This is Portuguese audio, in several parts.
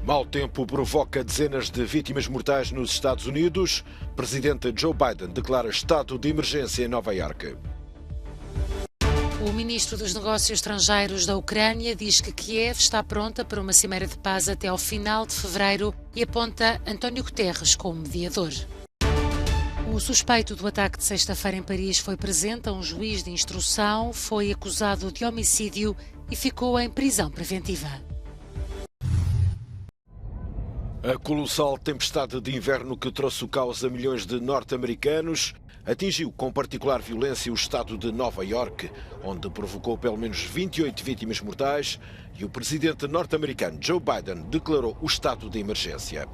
Mau tempo provoca dezenas de vítimas mortais nos Estados Unidos. Presidente Joe Biden declara estado de emergência em Nova Iorque. O ministro dos Negócios Estrangeiros da Ucrânia diz que Kiev está pronta para uma cimeira de paz até ao final de fevereiro e aponta António Guterres como mediador. O suspeito do ataque de sexta-feira em Paris foi presente a um juiz de instrução, foi acusado de homicídio e ficou em prisão preventiva. A colossal tempestade de inverno que trouxe o caos a milhões de norte-americanos atingiu com particular violência o estado de Nova Iorque, onde provocou pelo menos 28 vítimas mortais e o presidente norte-americano Joe Biden declarou o estado de emergência.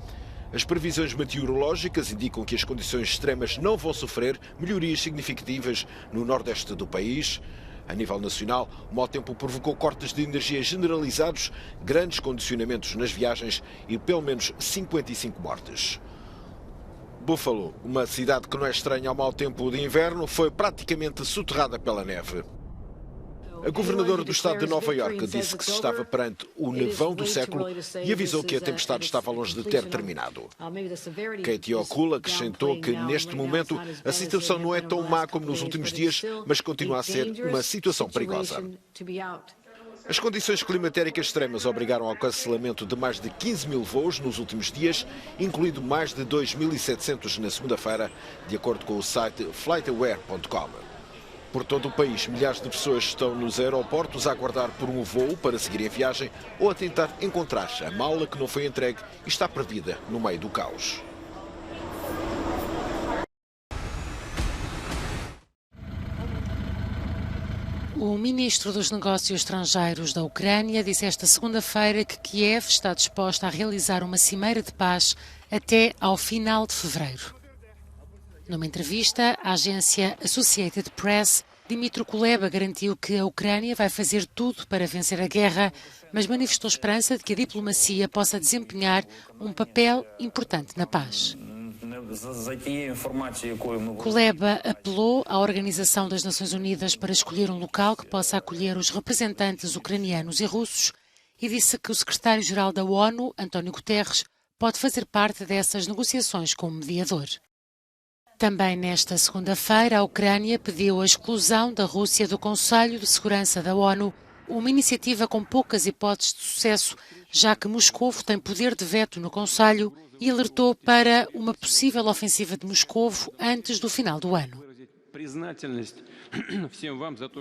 As previsões meteorológicas indicam que as condições extremas não vão sofrer melhorias significativas no nordeste do país. A nível nacional, o mau tempo provocou cortes de energia generalizados, grandes condicionamentos nas viagens e pelo menos 55 mortes. Buffalo, uma cidade que não é estranha ao mau tempo de inverno, foi praticamente soterrada pela neve. A governadora do estado de Nova Iorque disse que se estava perante o nevão do século e avisou que a tempestade estava longe de ter terminado. Katie Hochul acrescentou que, neste momento, a situação não é tão má como nos últimos dias, mas continua a ser uma situação perigosa. As condições climatéricas extremas obrigaram ao cancelamento de mais de 15 mil voos nos últimos dias, incluindo mais de 2.700 na segunda-feira, de acordo com o site flightaware.com. Por todo o país, milhares de pessoas estão nos aeroportos a aguardar por um voo para seguir em viagem ou a tentar encontrar a mala que não foi entregue e está perdida no meio do caos. O ministro dos Negócios Estrangeiros da Ucrânia disse esta segunda-feira que Kiev está disposta a realizar uma cimeira de paz até ao final de fevereiro. Numa entrevista à agência Associated Press, Dmytro Kuleba garantiu que a Ucrânia vai fazer tudo para vencer a guerra, mas manifestou esperança de que a diplomacia possa desempenhar um papel importante na paz. Kuleba apelou à Organização das Nações Unidas para escolher um local que possa acolher os representantes ucranianos e russos e disse que o secretário-geral da ONU, António Guterres, pode fazer parte dessas negociações como mediador. Também nesta segunda-feira, a Ucrânia pediu a exclusão da Rússia do Conselho de Segurança da ONU, uma iniciativa com poucas hipóteses de sucesso, já que Moscovo tem poder de veto no Conselho e alertou para uma possível ofensiva de Moscovo antes do final do ano.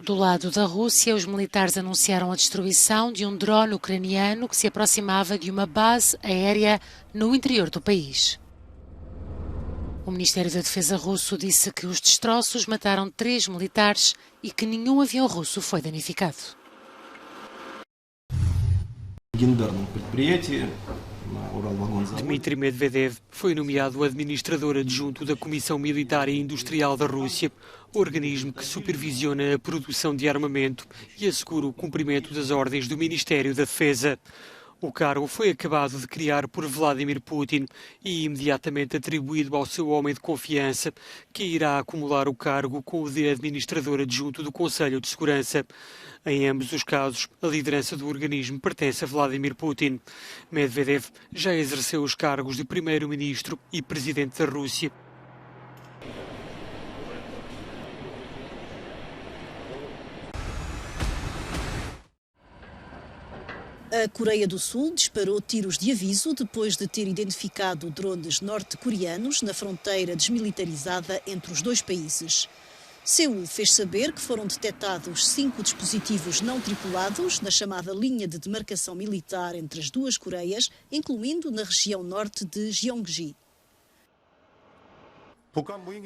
Do lado da Rússia, os militares anunciaram a destruição de um drone ucraniano que se aproximava de uma base aérea no interior do país. O Ministério da Defesa russo disse que os destroços mataram 3 militares e que nenhum avião russo foi danificado. Dmitry Medvedev foi nomeado administrador adjunto da Comissão Militar e Industrial da Rússia, organismo que supervisiona a produção de armamento e assegura o cumprimento das ordens do Ministério da Defesa. O cargo foi acabado de criar por Vladimir Putin e imediatamente atribuído ao seu homem de confiança, que irá acumular o cargo com o de administrador adjunto do Conselho de Segurança. Em ambos os casos, a liderança do organismo pertence a Vladimir Putin. Medvedev já exerceu os cargos de primeiro-ministro e presidente da Rússia. A Coreia do Sul disparou tiros de aviso depois de ter identificado drones norte-coreanos na fronteira desmilitarizada entre os dois países. Seul fez saber que foram detectados 5 dispositivos não tripulados na chamada linha de demarcação militar entre as duas Coreias, incluindo na região norte de Gyeonggi.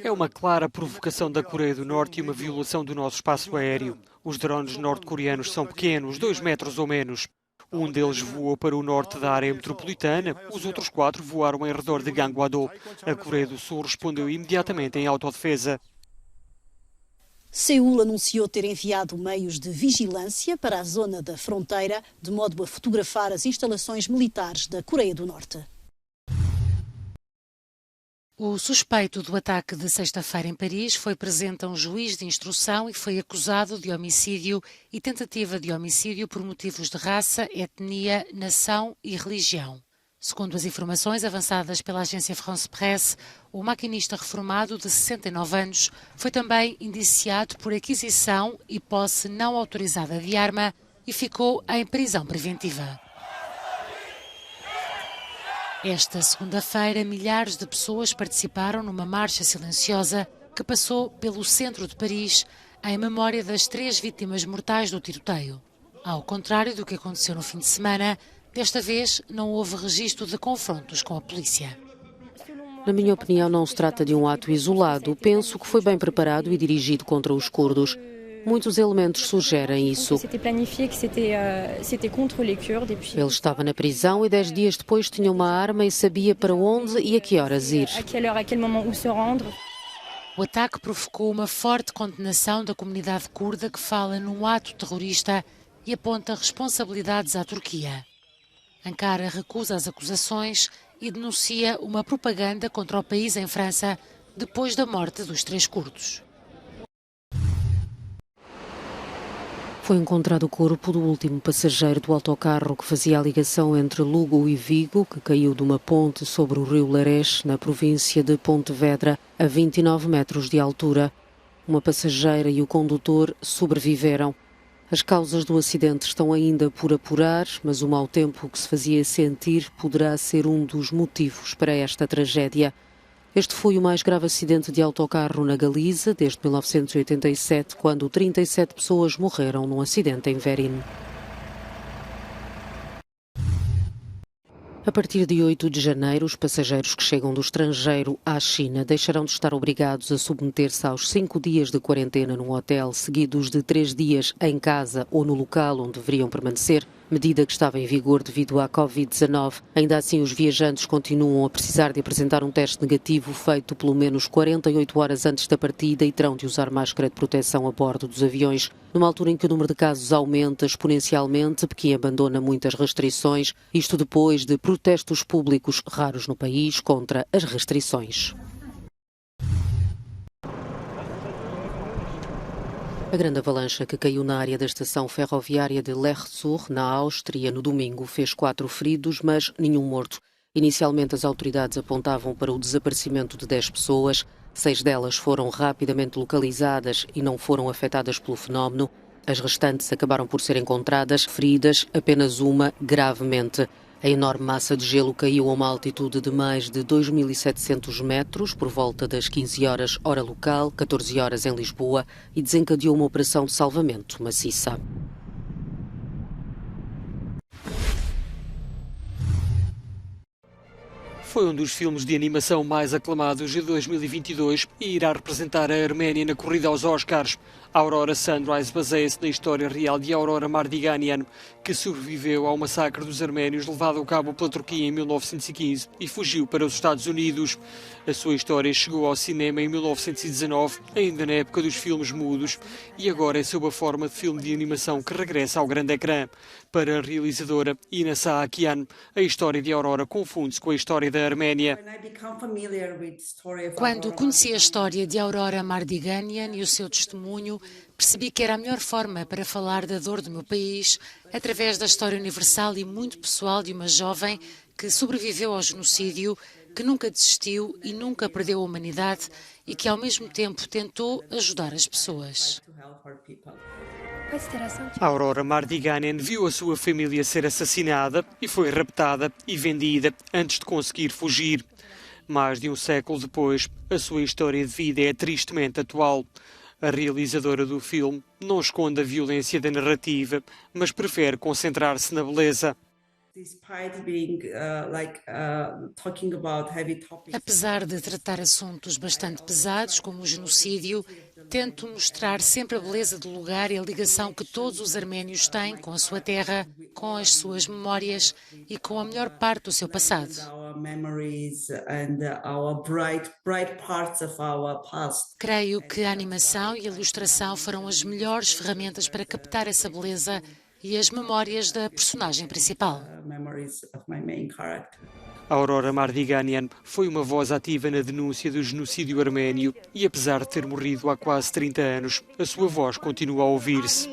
É uma clara provocação da Coreia do Norte e uma violação do nosso espaço aéreo. Os drones norte-coreanos são pequenos, 2 metros ou menos. Um deles voou para o norte da área metropolitana, os outros 4 voaram em redor de Gangwon-do. A Coreia do Sul respondeu imediatamente em autodefesa. Seul anunciou ter enviado meios de vigilância para a zona da fronteira, de modo a fotografar as instalações militares da Coreia do Norte. O suspeito do ataque de sexta-feira em Paris foi presente a um juiz de instrução e foi acusado de homicídio e tentativa de homicídio por motivos de raça, etnia, nação e religião. Segundo as informações avançadas pela agência France Presse, o maquinista reformado de 69 anos foi também indiciado por aquisição e posse não autorizada de arma e ficou em prisão preventiva. Esta segunda-feira, milhares de pessoas participaram numa marcha silenciosa que passou pelo centro de Paris em memória das 3 vítimas mortais do tiroteio. Ao contrário do que aconteceu no fim de semana, desta vez não houve registro de confrontos com a polícia. Na minha opinião, não se trata de um ato isolado. Penso que foi bem preparado e dirigido contra os curdos. Muitos elementos sugerem isso. Ele estava na prisão e 10 dias depois tinha uma arma e sabia para onde e a que horas ir. O ataque provocou uma forte condenação da comunidade curda que fala num ato terrorista e aponta responsabilidades à Turquia. Ankara recusa as acusações e denuncia uma propaganda contra o país em França depois da morte dos 3 curdos. Foi encontrado o corpo do último passageiro do autocarro que fazia a ligação entre Lugo e Vigo, que caiu de uma ponte sobre o rio Lérès, na província de Pontevedra, a 29 metros de altura. Uma passageira e o condutor sobreviveram. As causas do acidente estão ainda por apurar, mas o mau tempo que se fazia sentir poderá ser um dos motivos para esta tragédia. Este foi o mais grave acidente de autocarro na Galiza desde 1987, quando 37 pessoas morreram num acidente em Verín. A partir de 8 de janeiro, os passageiros que chegam do estrangeiro à China deixarão de estar obrigados a submeter-se aos 5 dias de quarentena num hotel, seguidos de 3 dias em casa ou no local onde deveriam permanecer, medida que estava em vigor devido à Covid-19. Ainda assim, os viajantes continuam a precisar de apresentar um teste negativo feito pelo menos 48 horas antes da partida e terão de usar máscara de proteção a bordo dos aviões. Numa altura em que o número de casos aumenta exponencialmente, Pequim abandona muitas restrições, isto depois de protestos públicos raros no país contra as restrições. A grande avalanche que caiu na área da estação ferroviária de Lertsur, na Áustria, no domingo, fez 4 feridos, mas nenhum morto. Inicialmente, as autoridades apontavam para o desaparecimento de 10 pessoas. 6 delas foram rapidamente localizadas e não foram afetadas pelo fenómeno. As restantes acabaram por ser encontradas feridas, apenas uma gravemente. A enorme massa de gelo caiu a uma altitude de mais de 2.700 metros, por volta das 15 horas, hora local, 14 horas em Lisboa, e desencadeou uma operação de salvamento maciça. Foi um dos filmes de animação mais aclamados de 2022 e irá representar a Arménia na corrida aos Oscars. Aurora Sunrise baseia-se na história real de Aurora Mardiganian, que sobreviveu ao massacre dos arménios levado a cabo pela Turquia em 1915 e fugiu para os Estados Unidos. A sua história chegou ao cinema em 1919, ainda na época dos filmes mudos, e agora é sob a forma de filme de animação que regressa ao grande ecrã. Para a realizadora Ina Saakian, a história de Aurora confunde-se com a história da Arménia. Quando conheci a história de Aurora Mardiganian e o seu testemunho, percebi que era a melhor forma para falar da dor do meu país, através da história universal e muito pessoal de uma jovem que sobreviveu ao genocídio, que nunca desistiu e nunca perdeu a humanidade e que, ao mesmo tempo, tentou ajudar as pessoas. Aurora Mardiganian viu a sua família ser assassinada e foi raptada e vendida antes de conseguir fugir. Mais de um século depois, a sua história de vida é tristemente atual. A realizadora do filme não esconde a violência da narrativa, mas prefere concentrar-se na beleza. Apesar de tratar assuntos bastante pesados, como o genocídio, tento mostrar sempre a beleza do lugar e a ligação que todos os arménios têm com a sua terra, com as suas memórias e com a melhor parte do seu passado. Creio que a animação e a ilustração foram as melhores ferramentas para captar essa beleza e as memórias da personagem principal. Aurora Mardiganian foi uma voz ativa na denúncia do genocídio arménio e, apesar de ter morrido há quase 30 anos, a sua voz continua a ouvir-se.